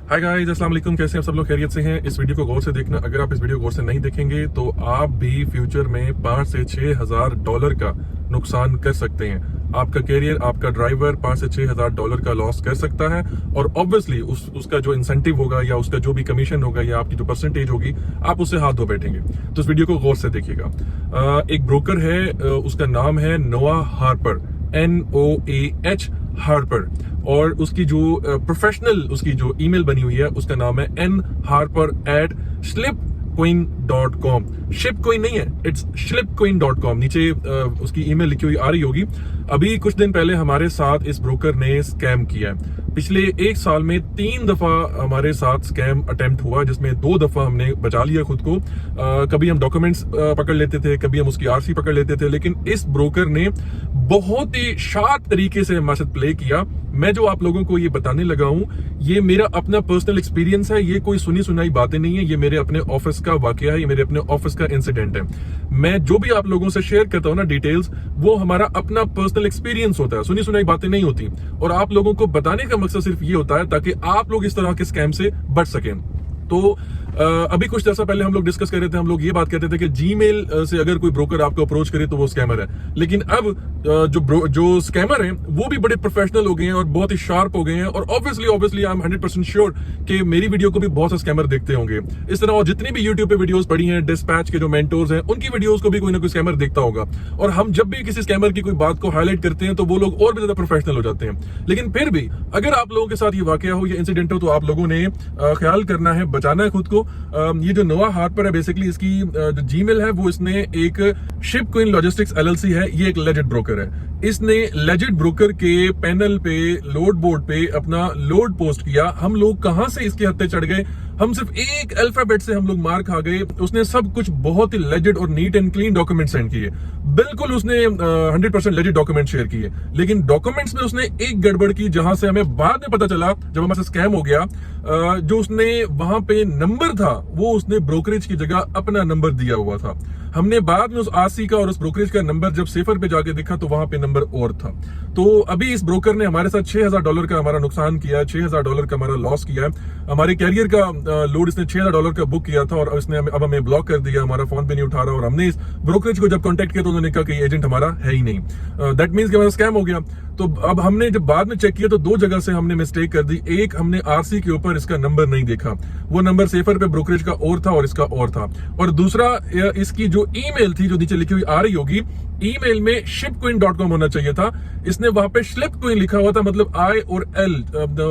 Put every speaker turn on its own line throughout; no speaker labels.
Hi guys, अस्सलाम वालेकुम। कैसे हैं आप सब लोग? खैरियत से हैं? इस वीडियो को गौर से देखना। अगर आप इस वीडियो को गौर से नहीं देखेंगे तो आप भी फ्यूचर में 5 से 6 हज़ार डॉलर का नुकसान कर सकते हैं। आपका कैरियर, आपका ड्राइवर 5 से 6 हज़ार डॉलर का लॉस कर सकता है और ऑब्वियसली उसका जो इंसेंटिव होगा या उसका जो भी कमीशन होगा या आपकी जो परसेंटेज होगी, आप उससे हाथ धो बैठेंगे। तो इस वीडियो को गौर से देखिएगा। एक ब्रोकर है, उसका नाम है नोआह हार्पर, NOAH हार्पर, और उसकी जो प्रोफेशनल उसकी जो ईमेल बनी हुई है उसका नाम है nharper@slipcoin.com। शिपकोइन नहीं है, इट्स slipcoin.com। नीचे उसकी ईमेल लिखी हुई आ रही होगी। अभी कुछ दिन पहले हमारे साथ इस ब्रोकर ने स्कैम किया है। पिछले 1 साल में 3 दफा हमारे साथ स्कैम अटेम्प्ट हुआ, जिसमें 2 दफा हमने बचा लिया खुद को। कभी हम डॉक्यूमेंट्स पकड़ लेते थे, कभी हम उसकी आरसी पकड़ लेते थे, लेकिन इस ब्रोकर ने बहुत ही शार्प तरीके से हमारे साथ प्ले किया। मैं जो आप लोगों को ये बताने लगा हूं, ये मेरा अपना पर्सनल एक्सपीरियंस है। ये कोई सुनी सुनाई बातें नहीं है, ये मेरे अपने ऑफिस का वाकया है, ये मेरे अपने ऑफिस का इंसिडेंट है। मैं जो भी आप लोगों से शेयर करता हूं ना डिटेल्स, वो हमारा अपना पर्सनल एक्सपीरियंस होता है, सुनी सुनाई बातें नहीं होती। और आप लोगों को बताने का मकसद सिर्फ ये होता है ताकि आप लोग इस तरह के स्कैम से बच सकें। तो अभी कुछ अर्सा पहले हम लोग डिस्कस कर रहे थे, हम लोग ये बात कहते थे कि जीमेल से अगर कोई ब्रोकर आपको अप्रोच करे तो वो स्कैमर है। लेकिन अब जो स्कैमर हैं वो भी बड़े प्रोफेशनल हो गए हैं और बहुत ही शार्प हो गए हैं। और ऑब्वियसली आई एम 100% श्योर कि मेरी वीडियो को भी बहुत से स्कैमर देखते होंगे इस तरह। और जितनी भी यूट्यूब पे वीडियोस पड़ी हैं, डिस्पैच के जो मेंटोर्स हैं, उनकी वीडियोस को भी कोई ना कोई स्कैमर देखता होगा। और हम जब भी किसी स्कैमर की कोई बात को हाईलाइट करते हैं तो वो लोग और भी ज्यादा प्रोफेशनल हो जाते हैं। लेकिन फिर भी अगर आप लोगों के साथ ये वाकया हो, ये इंसिडेंट हो, तो आप लोगों ने ख्याल करना है, बचाना है खुद को। ये जो नोआह हार्पर है, बेसिकली इसकी जो जीमेल है वो इसने एक शिपकोइन लॉजिस्टिक्स LLC है, ये एक लेजिट ब्रोकर है। इसने लेजिट ब्रोकर के पैनल पे, लोड बोर्ड पे अपना लोड पोस्ट किया। हम लोग कहां से इसके हत्थे चढ़ गए, हम सिर्फ एक अल्फाबेट से हम लोग मार खा गए। उसने सब कुछ बहुत ही लेजिट और neat and clean document send किए। बिल्कुल उसने 100% लेजिट डॉक्यूमेंट शेयर किए, लेकिन डॉक्यूमेंट्स में उसने एक गड़बड़ की, जहां से हमें बाद में पता चला जब हमारे से स्कैम हो गया। जो उसने वहां पे नंबर था वो उसने ब्रोकरेज की जगह अपना नंबर दिया हुआ था। हमने बाद में उस आरसी का और उस ब्रोकरेज का नंबर जब सेफर पे जाके देखा तो वहां पे नंबर और था। तो अभी इस ब्रोकर ने हमारे साथ 6 हज़ार डॉलर का हमारा नुकसान किया, 6 हज़ार डॉलर का हमारा लॉस किया है। हमारे कैरियर का लोड इसने 6 हज़ार डॉलर का बुक किया था और इसने अब हमें ब्लॉक कर दिया, हमारा फोन पे नहीं उठा रहा। और हमने इस ब्रोकरेज को जब कॉन्टेक्ट किया तो उन्होंने कहा कि एजेंट हमारा है ही नहीं। दैट मीन्स कि हमारा स्कैम हो गया। तो अब हमने जब बाद में चेक किया तो 2 जगह से हमने मिस्टेक कर दी। एक, हमने आरसी के ऊपर इसका नंबर नहीं देखा, वो नंबर सेफर पे ब्रोकरेज का और था और इसका और था। और दूसरा, इसकी जो ईमेल थी जो नीचे लिखी हुई आ रही होगी, ईमेल में shipcoin.com होना चाहिए था। इसने वहां पे slipcoin लिखा हुआ था, मतलब I और L,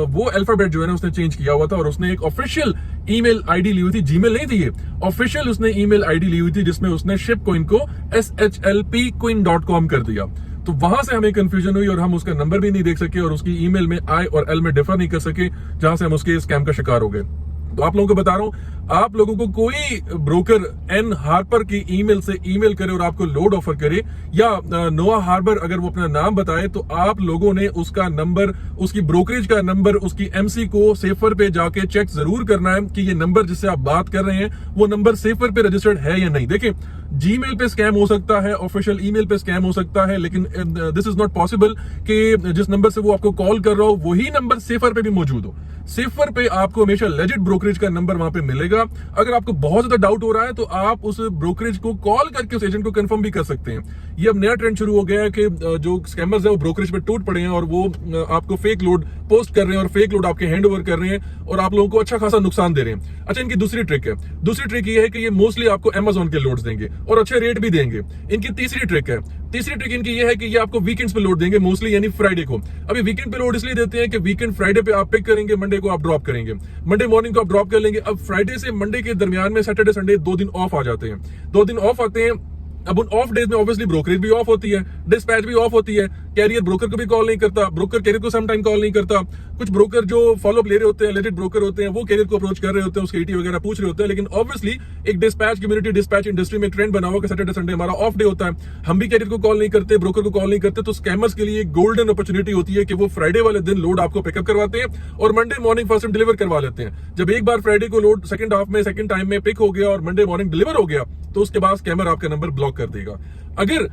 वो अल्फाबेट जो है ना उसने चेंज किया हुआ था। और उसने एक ऑफिशियल ईमेल आईडी ली हुई थी, जीमेल नहीं थी ये, ऑफिशियल उसने ईमेल आईडी ली हुई थी जिसमें उसने shipcoin को SHLPcoin.com कर दिया। तो वहां से हमें कंफ्यूजन हुई और हम उसका नंबर भी नहीं देख सके और उसकी ईमेल में I और L में डिफर नहीं कर सके, जहां से हम उसके स्कैम का शिकार हो गए। तो आप लोगों को बता रहा हूं, आप लोगों को कोई ब्रोकर N हार्पर की ईमेल से ईमेल करे और आपको लोड ऑफर करे, या नोआह हार्पर अगर वो अपना नाम बताए, तो आप लोगों ने उसका नंबर, उसकी ब्रोकरेज का नंबर, उसकी MC को सेफर पे जाके चेक जरूर करना है कि ये नंबर जिससे आप बात कर रहे हैं वो नंबर सेफर पे रजिस्टर्ड है या नहीं। देखिए, जीमेल पे स्कैम हो सकता है, ऑफिशियल ईमेल पे स्कैम हो सकता है, लेकिन दिस इज नॉट पॉसिबल कि जिस नंबर से वो आपको कॉल कर रहा हो वही नंबर सेफर पे भी मौजूद हो। सेफर पे आपको हमेशा लेजिट ब्रोकरेज का नंबर वहां पे मिलेगा। अगर आपको बहुत ज्यादा डाउट हो रहा है तो आप उस ब्रोकरेज को कॉल करके उस एजेंट को कंफर्म भी कर सकते हैं। ये अब नया ट्रेंड शुरू हो गया है कि जो स्कैमर्स है वो ब्रोकरेज पे टूट पड़े हैं और वो आपको फेक लोड पोस्ट कर रहे हैं और फेक लोड आपके हैंड ओवर कर रहे हैं और आप लोगों को अच्छा खासा नुकसान दे रहे हैं। अच्छा, इनकी दूसरी ट्रिक है। दूसरी ट्रिक ये है कि ये मोस्टली आपको Amazon के लोड्स देंगे और अच्छे रेट भी देंगे। इनकी तीसरी ट्रिक है। तीसरी ट्रिक इनकी ये है कि ये आपको वीकेंड्स पे लोड देंगे, मोस्टली यानी फ्राइडे को। अभी वीकेंड पे लोड इसलिए देते हैं कि वीकेंड फ्राइडे पे आप पिक करेंगे, मंडे को आप ड्रॉप करेंगे, मंडे मॉर्निंग को आप ड्रॉप कर लेंगे। अब फ्राइडे से मंडे के दरमियान में सैटरडे संडे 2 दिन ऑफ आ जाते हैं, 2 दिन ऑफ आते हैं। अब उन ऑफ डेज में ऑब्वियसली ब्रोकरेज भी ऑफ होती है, डिस्पैच भी ऑफ होती है, कैरियर ब्रोकर को भी कॉल नहीं करता, ब्रोकर कैरियर को सम टाइम कॉल नहीं करता। कुछ ब्रोकर जो फॉलोअप ले रहे होते हैं, लेजिट ब्रोकर होते हैं, वो कैरियर को अप्रोच कर रहे होते हैं, उसके ET वगैरह पूछ रहे होते हैं। लेकिन ऑब्वियसली एक डिस्पैच कम्युनिटी, डिस्पैच इंडस्ट्री में ट्रेंड बना हुआ कि सैटरडे संडे हमारा ऑफ डे होता है। हम भी कैरियर को कॉल नहीं करते, ब्रोकर को कॉल नहीं करते। तो स्कैमर्स के लिए एक गोल्डन अपॉर्चुनिटी होती है कि वो फ्राइडे वाले दिन लोड आपको पिकअप करवाते हैं और Monday morning first time deliver करवा लेते हैं। जब एक बार फ्राइडे को लोड सेकंड हाफ में, सेकंड टाइम में पिक हो गया और मंडे मॉर्निंग डिलीवर हो गया, तो उसके बाद स्कैमर आपका नंबर ब्लॉक कर देगा। अगर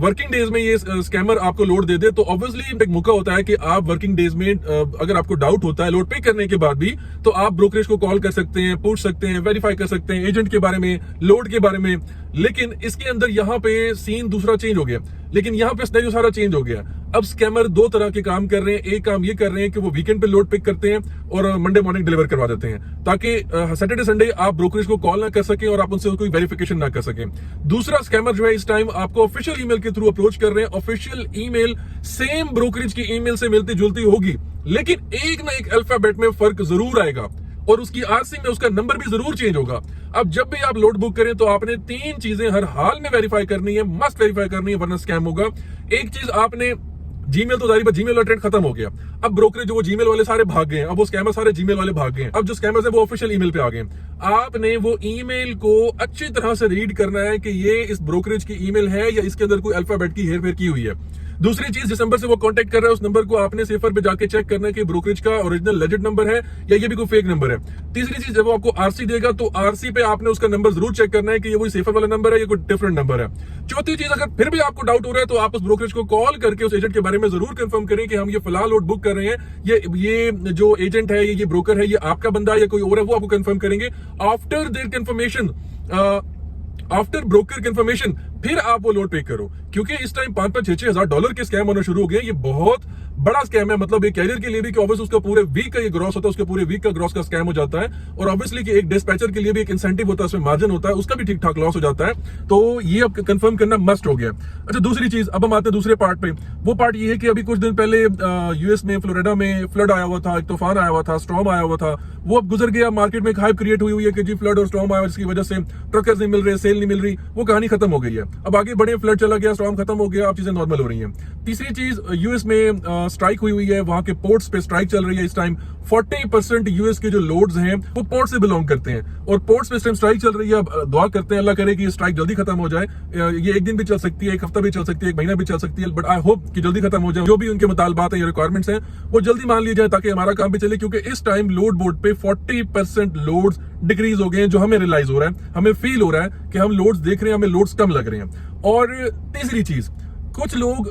वर्किंग डेज में ये स्कैमर आपको लोड दे दे तो ऑब्वियसली एक मौका होता है कि आप वर्किंग डेज में अगर आपको डाउट होता है लोड पे करने के बाद भी, तो आप ब्रोकरेज को कॉल कर सकते हैं, पूछ सकते हैं, वेरीफाई कर सकते हैं एजेंट के बारे में, लोड के बारे में। लेकिन इसके अंदर यहाँ पे सीन दूसरा चेंज हो गया, लेकिन यहाँ पे सिनेरियो सारा चेंज हो गया। अब स्कैमर दो तरह के काम कर रहे हैं। एक काम ये कर रहे हैं कि वो वीकेंड पे लोड पिक करते हैं और मंडे मॉर्निंग डिलीवर करवा देते हैं, ताकि सैटरडे संडे आप ब्रोकरेज को कॉल ना कर सकें और आप उनसे कोई वेरिफिकेशन ना कर सकें। दूसरा स्कैमर जो है इस टाइम आपको ऑफिशियल ईमेल के थ्रू अप्रोच कर रहे हैं। ऑफिशियल ईमेल सेम ब्रोकरेज की ईमेल से मिलती जुलती होगी, लेकिन एक ना एक अल्फाबेट में फर्क जरूर आएगा और उसकी आरसी में उसका नंबर भी जरूर चेंज होगा। अब जब भी आप लोड बुक करें तो आपने 3 चीजें हर हाल में वेरीफाई करनी है, मस्ट वेरीफाई करनी है, वरना स्कैम होगा। एक चीज आपने जीमेल तो जारी, जीमेल वाला ट्रेंड खत्म हो गया। अब ब्रोकरेज जो वो जीमेल वाले सारे भाग गए हैं, अब वो स्कैमर सारे जीमेल वाले भाग गए हैं। अब जो स्कैमर्स हैं वो ऑफिशियल ईमेल पे आ गए। आपने वो ईमेल को अच्छी तरह से रीड करना है कि ये इस ब्रोकरेज की ईमेल है या इसके अंदर कोई अल्फाबेट की हेरफेर की हुई है। दूसरी चीज, जिस नंबर से वो कांटेक्ट कर रहा है उस नंबर को आपने सेफर पे जाके चेक करना है कि ब्रोकरेज का ओरिजिनल लेजिट नंबर है या ये भी कोई फेक नंबर है। तीसरी चीज, जब वो आपको आरसी देगा तो आरसी पे आपने उसका नंबर जरूर चेक करना है कि ये वही सेफर वाला नंबर है या कोई डिफरेंट नंबर है। चौथी चीज, अगर फिर भी आपको डाउट हो रहा है तो आप उस ब्रोकरेज को कॉल करके उस एजेंट के बारे में जरूर कंफर्म करें कि हम ये फिलहाल लोड बुक कर रहे हैं, ये जो एजेंट है, ये ब्रोकर है, ये आपका बंदा है या कोई और है, वो आपको कंफर्म करेंगे। After their confirmation, after broker confirmation फिर आप वो लोड पे करो, क्योंकि इस टाइम $5,000-6,000 के स्कैम होना शुरू हो गए। ये बहुत बड़ा स्कैम है, मतलब एक कैरियर के लिए भी कि ऑब्वियसली उसका पूरे वीक का ये ग्रॉस होता है, उसके पूरे वीक का ग्रॉस का स्कैम हो जाता है। और ऑब्वियसली कि एक डिस्पैचर के लिए भी एक इंसेंटिव होता है, उसमें मार्जिन होता है, उसका भी ठीक ठाक लॉस हो जाता है। तो ये अब कंफर्म करना मस्ट हो गया। अच्छा, दूसरी चीज, अब हम आते हैं दूसरे पार्ट पे। वो पार्ट ये है कि अभी कुछ दिन पहले यूएस में फ्लोरिडा में फ्लड आया हुआ था, एक तूफान आया हुआ था, स्टॉर्म आया हुआ था। वो अब गुजर गया, मार्केट में एक हाइप क्रिएट हुई है कि जी फ्लड और स्टॉर्म आया, जिसकी वजह से ट्रकर्स नहीं मिल रहे, सेल नहीं मिल रही, वो कहानी खत्म हो गई है। अब आगे बढ़े, फ्लड चला गया, स्टॉर्म खत्म हो गया, अब चीजें नॉर्मल हो रही हैं। तीसरी चीज, यूएस में स्ट्राइक हुई है, वहां के पोर्ट्स पे स्ट्राइक चल रही है इस टाइम। 40% यूएस के जो लोड्स हैं वो पोर्ट से बिलोंग करते हैं और पोर्ट्स पे इस टाइम स्ट्राइक चल रही है। अब दुआ करते हैं अल्लाह करे कि ये स्ट्राइक जल्दी खत्म हो जाए। ये एक दिन भी चल सकती है, एक हफ्ता भी चल सकती है, एक महीना भी चल सकती है, बट आई होप कि जल्दी खत्म हो जाए। जो भी उनके मुतालबात हैं या रिक्वायरमेंट्स हैं वो जल्दी मान ली जाए, ताकि हमारा काम भी चले, क्योंकि इस टाइम लोड बोर्ड पे 40% लोड्स डिक्रीज हो गए हैं, जो हमें रियलाइज हो रहा है, हमें फील हो रहा है कि हम लोड्स देख रहे हैं, हमें लोड्स कम लग रहे हैं। और तीसरी चीज, कुछ लोग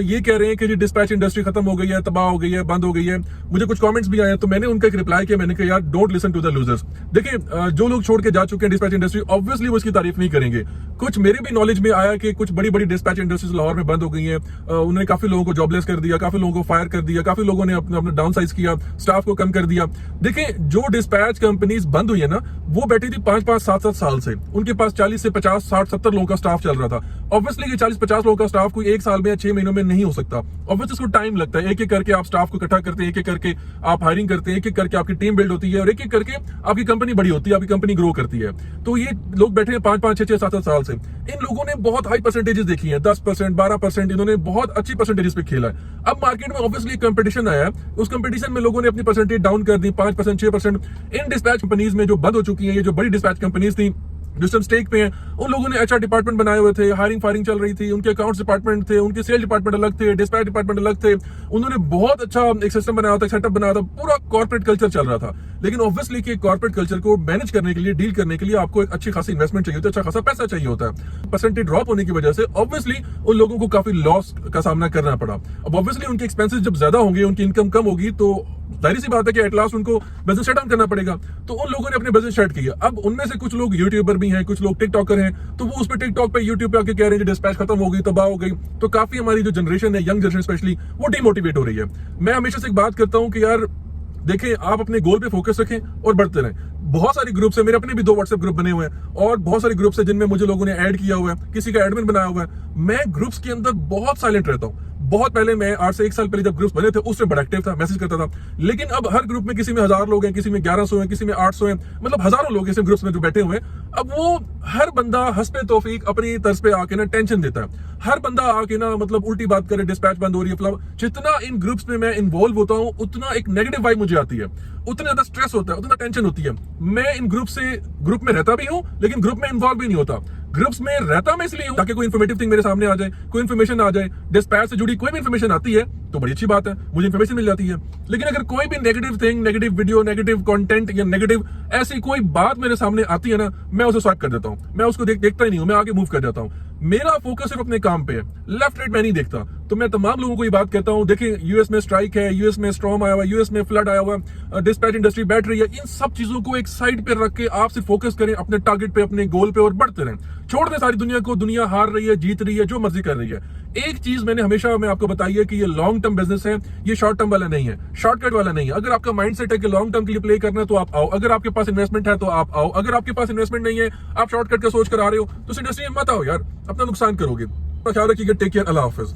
ये कह रहे हैं कि डिस्पैच इंडस्ट्री खत्म हो गई है, तबाह हो गई है, बंद हो गई है। मुझे कुछ कमेंट्स भी आए हैं, तो मैंने उनका एक रिप्लाई किया, मैंने कहा यार don't listen to the losers. देखिए, जो लोग छोड़ के जा चुके हैं डिस्पैच इंडस्ट्री, ऑब्वियसली वो इसकी तारीफ नहीं करेंगे। कुछ मेरे भी नॉलेज में आया कि कुछ बड़ी बड़ी डिस्पैच इंडस्ट्रीज लाहौर में बंद हो गई है। उन्होंने काफी लोगों को जॉबलेस कर दिया, काफी लोगों को फायर कर दिया, काफी लोगों ने अपना डाउन साइज किया, स्टाफ को कम कर दिया। देखिए, जो डिस्पैच कंपनीज बंद हुई है ना, वो बैठी थी 5-5, 7-7 साल से, उनके पास 40 से 50, 60, 70 लोगों का स्टाफ चल रहा था। ऑब्वियसली कि 40-50 लोगों का स्टाफ कोई एक साल में या 6 महीनों में नहीं हो सकता। ऑब्वियसली उसको टाइम लगता है, एक एक करके आप स्टाफ को इकट्ठा करते हैं, एक एक करके आप हायरिंग करते हैं, एक एक करके आपकी टीम बिल्ड होती है और एक एक करके आपकी कंपनी बड़ी होती है, आपकी कंपनी ग्रो करती है। तो ये लोग बैठे हैं 5-5, 6-6, 7-7 साल से। इन लोगों ने बहुत हाई परसेंटेजेस देखी है, 10%, 12%, इन्होंने बहुत अच्छी परसेंटेजेस पे खेला है। अब मार्केट में ऑब्वियसली कंपटीशन आया है, उस कंपटीशन में लोगों ने अपनी परसेंटेज डाउन कर दी, 5%, 6%। इन डिस्पैच कंपनीज में जो बंद हो चुकी है, ये जो बड़ी डिस्पैच कंपनीज थी जो सब स्टेक पे हैं, उन लोगों ने एचआर डिपार्टमेंट बनाए हुए थे, हायरिंग फायरिंग चल रही थी, उनके अकाउंट्स डिपार्टमेंट थे, उनके सेल डिपार्टमेंट अलग थे, डिस्पैच डिपार्टमेंट अलग थे। उन्होंने बहुत अच्छा एक सिस्टम बनाया था, सेटअप बनाया था, पूरा कॉर्पोरेट कल्चर चल रहा था। लेकिन ऑब्वियसली कि कॉर्पोरेट कल्चर को मैनेज करने के लिए, डील करने के लिए आपको एक अच्छी खासी इन्वेस्टमेंट चाहिए होता है, अच्छा खासा पैसा चाहिए होता है। परसेंटेज ड्रॉप होने की वजह से ऑब्वियसली उन लोगों को काफी लॉस का सामना करना पड़ा। अब ऑब्वियसली उनके एक्सपेंसेस जब ज्यादा होंगे, उनकी इनकम कम होगी, तो जाहिर सी बात है कि एट लास्ट उनको बिजनेस शट डाउन करना पड़ेगा। तो उन लोगों ने अपने बिजनेस शट किया। अब उनमें से कुछ लोग यूट्यूबर भी हैं, कुछ लोग टिकटॉकर हैं, तो वो उस पे टिकटॉक पे, यूट्यूब पे आके कह रहे हैं डिस्पैच खत्म हो गई, तबाह हो गई। तो काफी हमारी जो जनरेशन है, यंग जनरेशन स्पेशली, वो डिमोटिवेट हो रही है। मैं हमेशा से एक बात करता हूं कि यार देखिए, आप अपने गोल पे फोकस रखें और बढ़ते रहें। बहुत सारे ग्रुप्स है, मेरे अपने भी 2 व्हाट्सएप ग्रुप बने हुए हैं और बहुत सारे ग्रुप्स है जिनमें मुझे लोगों ने ऐड किया हुआ है, किसी का एडमिन बनाया हुआ है। मैं ग्रुप्स के अंदर बहुत साइलेंट रहता हूं। बहुत पहले, मैं 8 से 1 साल पहले जब ग्रुप्स बने थे, उससे बड़ा एक्टिव था, मैसेज करता था। लेकिन अब हर ग्रुप में किसी में 1000 लोग हैं, किसी में 1100 हैं, किसी में 800 हैं, मतलब हजारों लोग ऐसे ग्रुप्स में जो बैठे हुए हैं। अब वो हर बंदा हस्बे तौफीक अपनी तर्ज पे आके ना टेंशन देता है। हर बंदा आके ना मतलब उल्टी बात करे, डिस्पैच बंद हो रही है, फिलहाल जितना इन ग्रुप्स में मैं इन्वॉल्व होता हूं, उतना एक नेगेटिव वाइब मुझे आती है, उतना ज्यादा स्ट्रेस होता है, उतना टेंशन होती है। मैं इन ग्रुप में रहता भी हूं, लेकिन ग्रुप में इन्वॉल्व भी नहीं होता। ग्रुप्स में रहता मैं इसलिए हूं ताकि कोई इन्फॉर्मेटिव थिंग मेरे सामने आ जाए, कोई इन्फॉर्मेशन आ जाए, डिस्पैच से जुड़ी कोई भी इन्फॉर्मेशन आती है तो बड़ी अच्छी बात है, मुझे इन्फॉर्मेशन मिल जाती है। लेकिन अगर कोई भी negative thing, negative video, negative content या नेगेटिव ऐसी कोई बात मेरे सामने आती है ना, मैं उसे स्वाइप कर देता हूं, मैं उसको देखता ही नहीं हूं, मैं आगे मूव कर जाता हूं। मेरा फोकस सिर्फ अपने काम पे है, लेफ्ट राइट मैं नहीं देखता। तो मैं तमाम लोगों को ये बात कहता हूं, देखिए यूएस में स्ट्राइक है, यूएस में स्टॉर्म आया हुआ है, यूएस में फ्लड आया हुआ है, डिस्पैच इंडस्ट्री बैठ रही है, इन सब चीजों को एक साइड पे रख के आप सिर्फ फोकस करें अपने टारगेट पे, अपने गोल पे और बढ़ते रहें। छोड़ दें सारी दुनिया को, दुनिया हार रही है, जीत रही है, जो मर्जी कर रही है। एक चीज मैंने हमेशा मैं आपको बताई है कि ये लॉन्ग टर्म बिजनेस है, ये शॉर्ट टर्म वाला नहीं है, शॉर्टकट वाला नहीं है। अगर आपका माइंडसेट है कि लॉन्ग टर्म के लिए प्ले करना है तो आप आओ, अगर आपके पास इन्वेस्टमेंट है तो आप आओ, अगर आपके पास इन्वेस्टमेंट नहीं है, आप शॉर्टकट का सोच कर आ रहे हो तो इस इंडस्ट्री में मत आओ यार, अपना नुकसान करोगे। ख्याल रखिएगा, टेक केयर, अल्लाह हाफिज।